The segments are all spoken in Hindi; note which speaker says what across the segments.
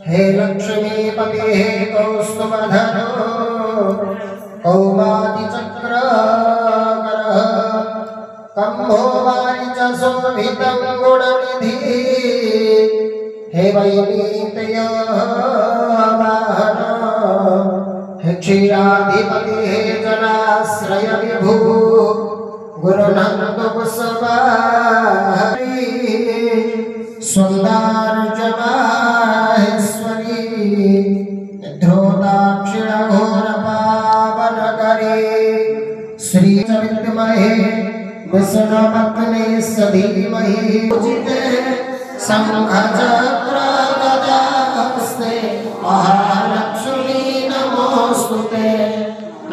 Speaker 1: हे लक्ष्मीपते कौस्तुभधरो कौमादिचक्रकरः कम्भोवारिजशोभितं गुणनिधि हे वैनीतयवाहन हे क्षीराधिपते जनाश्रय विभु गुरुनन्दकुसुमाहरि सुंदरजमाहेश्वरी ध्रुवदाक्षिणघोरपावनकरे श्रीचविद्महे विष्णुपत्नी सधीमहि पूजिते शंखचक्रगदाहस्ते महालक्ष्मी नमोस्तुते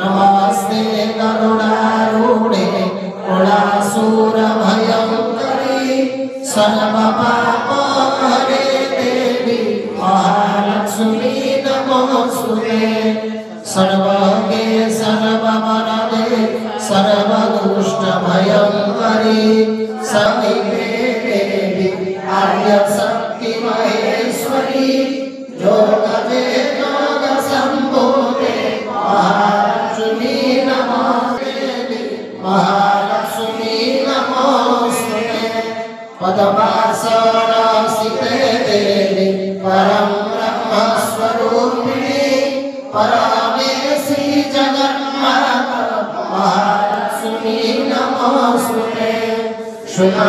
Speaker 1: नमस्ते गरुडारूढे कुलासुरभयङ्करी सर्वपापहरे देवी महालक्ष्मी नमोस्तुते सर्वगे सर्ववरदे सर्वदुष्टभयङ्करी समीपे देवी आद्यशक्ति महेश्वरी योगजे योगसम्भूते महालक्ष्मी नमोस्तुते महालक्ष्मी नमोस्तुते पद्मासनस्थिते देवी परं ब्रह्मस्वरूपिणी परमेशी जगन्माता महालक्ष्मी नमोस्तुते शुभा